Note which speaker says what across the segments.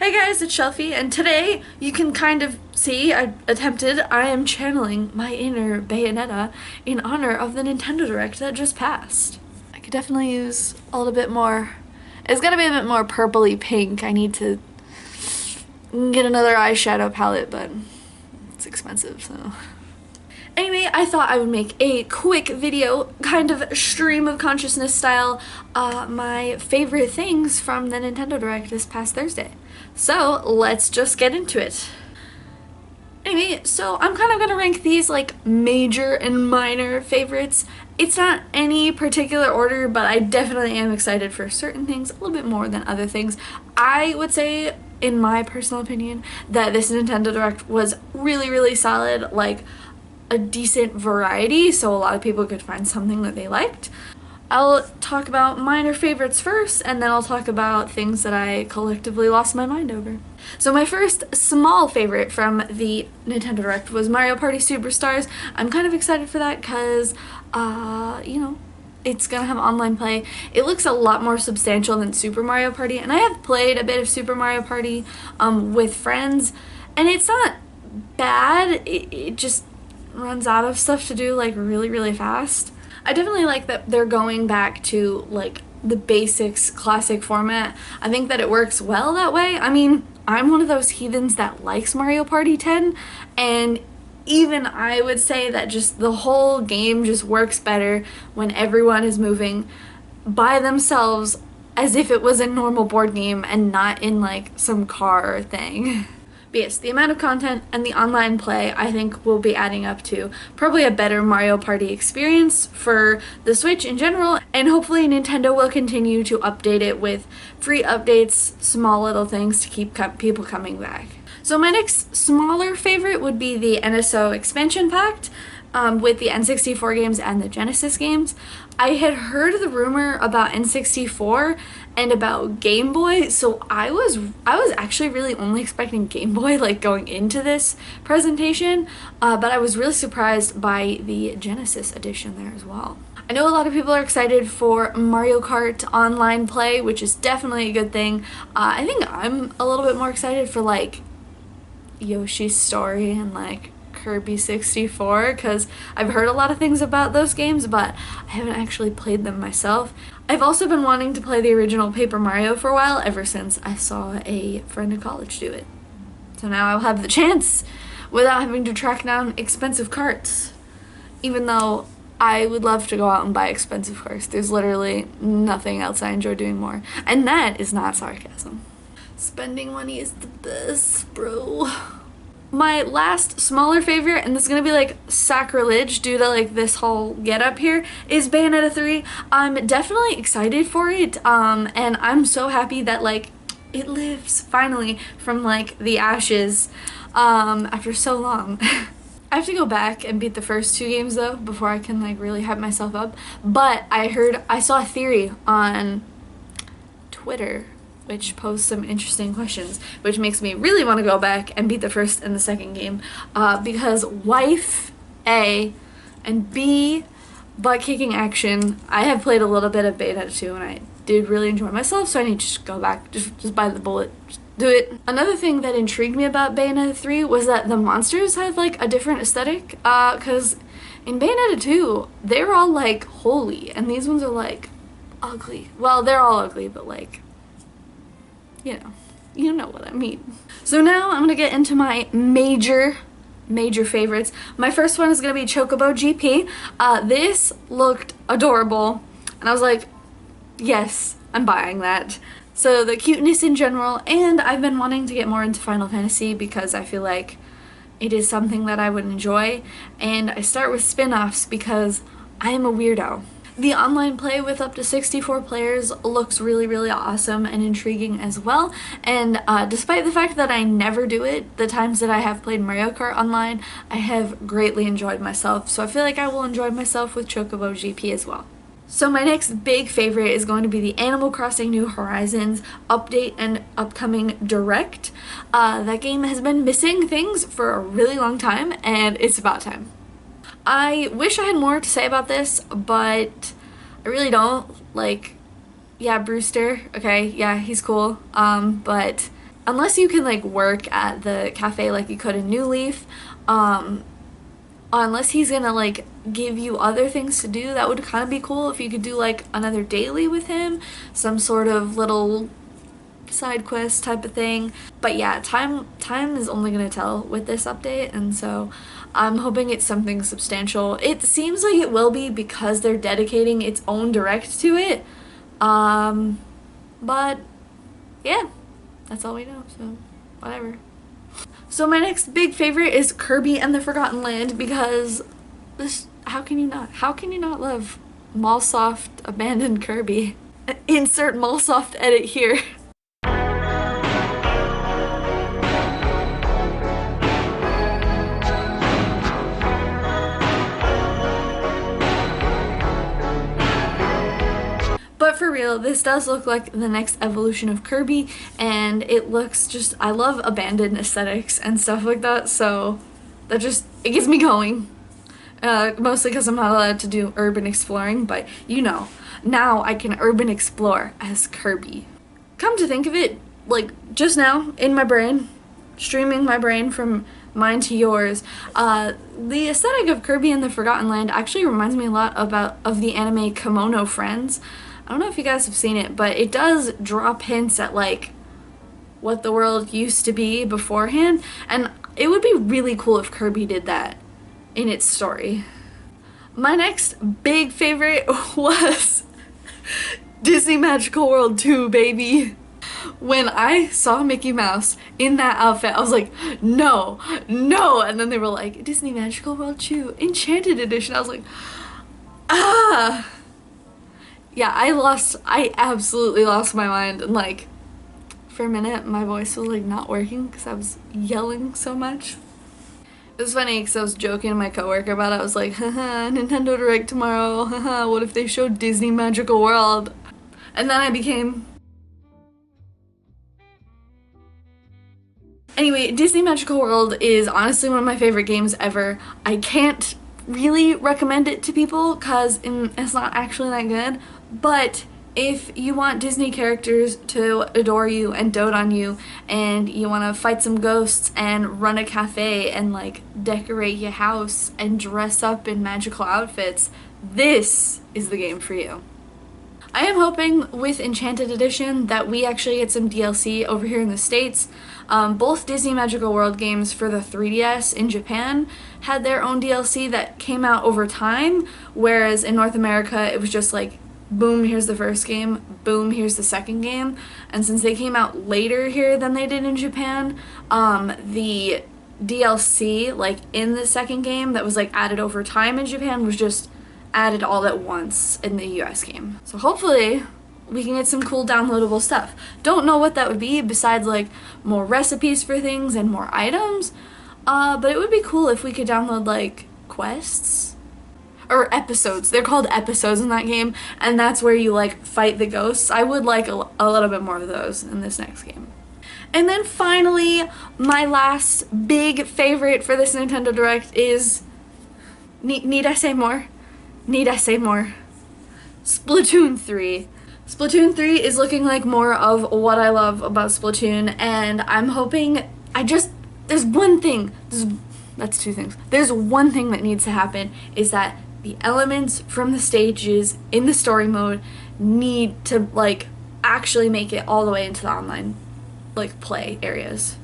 Speaker 1: Hey guys, it's Shelfie, and today you can kind of see I am channeling my inner Bayonetta in honor of the Nintendo Direct that just passed. I could definitely use a little bit more. It's gotta be a bit more purpley pink. I need to get another eyeshadow palette, but it's expensive, so. Anyway, I thought I would make a quick video, kind of stream of consciousness style, my favorite things from the Nintendo Direct this past Thursday. So let's just get into it. Anyway, so I'm kind of gonna rank these like major and minor favorites. It's not any particular order, but I definitely am excited for certain things a little bit more than other things. I would say, in my personal opinion, that this Nintendo Direct was really solid, like a decent variety, so a lot of people could find something that they liked. I'll talk about minor favorites first, and then I'll talk about things that I collectively lost my mind over. So my first small favorite from the Nintendo Direct was Mario Party Superstars. I'm kind of excited for that because, you know, it's gonna have online play. It looks a lot more substantial than Super Mario Party, and I have played a bit of Super Mario Party with friends, and it's not bad. It just runs out of stuff to do like really fast. I definitely like that they're going back to like the basics classic format. I think that it works well that way. I mean, I'm one of those heathens that likes Mario Party 10, and even I would say that just the whole game just works better when everyone is moving by themselves as if it was a normal board game and not in like some car thing. But yes, the amount of content and the online play I think will be adding up to probably a better Mario Party experience for the Switch in general, and hopefully Nintendo will continue to update it with free updates, small little things to keep people coming back. So my next smaller favorite would be the NSO expansion pack with the N64 games and the Genesis games. I had heard the rumor about N64 and about Game Boy, so I was actually really only expecting Game Boy like going into this presentation, but I was really surprised by the Genesis edition there as well. I know a lot of people are excited for Mario Kart online play, which is definitely a good thing. I think I'm a little bit more excited for like Yoshi's Story and like Kirby 64 because I've heard a lot of things about those games, but I haven't actually played them myself. I've also been wanting to play the original Paper Mario for a while, ever since I saw a friend in college do it. So now I'll have the chance without having to track down expensive carts. Even though I would love to go out and buy expensive carts. There's literally nothing else I enjoy doing more. And that is not sarcasm. Spending money is the best, bro. My last smaller favorite, and this is gonna be like sacrilege due to like this whole get up here, is Bayonetta 3. I'm definitely excited for it, and I'm so happy that like it lives finally from like the ashes after so long. I have to go back and beat the first two games though before I can like really hype myself up, but I saw a theory on Twitter which posed some interesting questions, which makes me really want to go back and beat the first and the second game, because wife A and B butt-kicking action. I have played a little bit of Bayonetta 2 and I did really enjoy myself, so I need to just go back, just bite the bullet, just do it. Another thing that intrigued me about Bayonetta 3 was that the monsters had like a different aesthetic, because in Bayonetta 2, they were all like holy, and these ones are like ugly. Well, they're all ugly, but like, you know what I mean. So now I'm gonna get into my major favorites. My first one is gonna be Chocobo GP. This looked adorable, and I was like, yes, I'm buying that. So the cuteness in general, and I've been wanting to get more into Final Fantasy because I feel like it is something that I would enjoy, and I start with spin-offs because I am a weirdo. The online play with up to 64 players looks really awesome and intriguing as well, and despite the fact that I never do it, the times that I have played Mario Kart online, I have greatly enjoyed myself, so I feel like I will enjoy myself with Chocobo GP as well. So my next big favorite is going to be the Animal Crossing New Horizons update and upcoming direct. That game has been missing things for a really long time, and it's about time. I wish I had more to say about this, but I really don't. Like, yeah, Brewster, okay, yeah, he's cool, but unless you can like work at the cafe like you could in New Leaf, unless he's gonna like give you other things to do, that would kind of be cool if you could do like another daily with him, some sort of little side quest type of thing. But yeah, time is only gonna tell with this update, and so I'm hoping it's something substantial. It seems like it will be because they're dedicating its own direct to it, but yeah, that's all we know, so whatever. So my next big favorite is Kirby and the Forgotten Land, because this, how can you not love Mallsoft abandoned Kirby? Insert Mallsoft edit here. But for real, this does look like the next evolution of Kirby, and it looks just, I love abandoned aesthetics and stuff like that, so that just, it gets me going. Mostly because I'm not allowed to do urban exploring, but you know, now I can urban explore as Kirby. Come to think of it, like just now, in my brain, streaming my brain from mine to yours, the aesthetic of Kirby and the Forgotten Land actually reminds me a lot of the anime Kimono Friends. I don't know if you guys have seen it, but it does drop hints at like what the world used to be beforehand, and it would be really cool if Kirby did that in its story. My next big favorite was Disney Magical World 2, baby. When I saw Mickey Mouse in that outfit, I was like, no, no, and then they were like, Disney Magical World 2, Enchanted Edition. I was like, ah. Yeah, I absolutely lost my mind, and like for a minute my voice was like not working because I was yelling so much. It was funny because I was joking to my coworker about it. I was like, haha, Nintendo Direct tomorrow, haha, what if they showed Disney Magical World? And then I became... Anyway, Disney Magical World is honestly one of my favorite games ever. I can't really recommend it to people because it's not actually that good, but if you want Disney characters to adore you and dote on you, and you want to fight some ghosts and run a cafe and like decorate your house and dress up in magical outfits, this is the game for you. I am hoping with Enchanted Edition that we actually get some DLC over here in the States. Both Disney Magical World games for the 3DS in Japan had their own DLC that came out over time, whereas in North America it was just like, boom, here's the first game, boom, here's the second game. And since they came out later here than they did in Japan, the DLC like in the second game that was like added over time in Japan was just added all at once in the US game. So hopefully we can get some cool downloadable stuff. Don't know what that would be besides like more recipes for things and more items, but it would be cool if we could download like quests or episodes. They're called episodes in that game, and that's where you like fight the ghosts. I would like a little bit more of those in this next game. And then finally, my last big favorite for this Nintendo Direct is, need I say more? Need I say more? Splatoon 3. Splatoon 3 is looking like more of what I love about Splatoon, and I'm hoping, there's one thing, that's two things. There's one thing that needs to happen, is that the elements from the stages in the story mode need to like actually make it all the way into the online like play areas.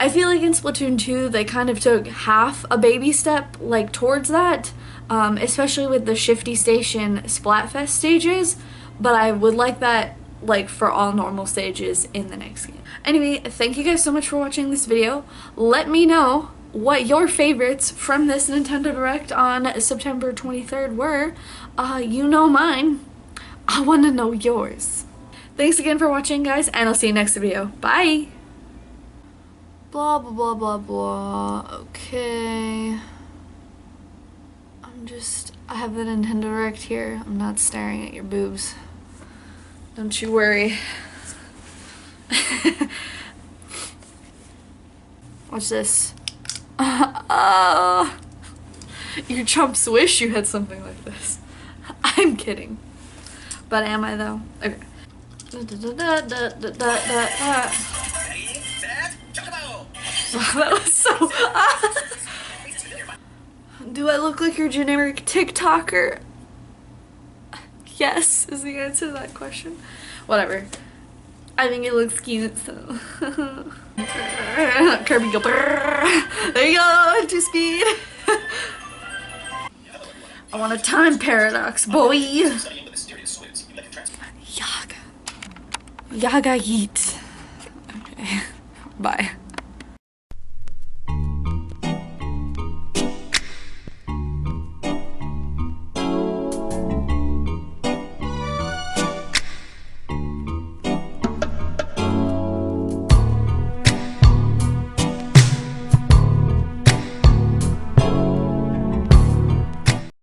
Speaker 1: I feel like in Splatoon 2 they kind of took half a baby step like towards that, especially with the Shifty Station Splatfest stages, but I would like that like for all normal stages in the next game. Anyway, thank you guys so much for watching this video. Let me know what your favorites from this Nintendo Direct on September 23rd were. You know mine. I want to know yours. Thanks again for watching, guys, and I'll see you next video. Bye! Blah, blah, blah, blah, blah. Okay. I have the Nintendo Direct here. I'm not staring at your boobs. Don't you worry. Watch this. Your chumps wish you had something like this. I'm kidding. But am I though? Okay. That was so. Do I look like your generic TikToker? Yes, is the answer to that question. Whatever. I think it looks cute, so. Kirby go. There you go, 2-speed. I want a time paradox, boy. Yaga. Yaga yeet. Okay. Bye.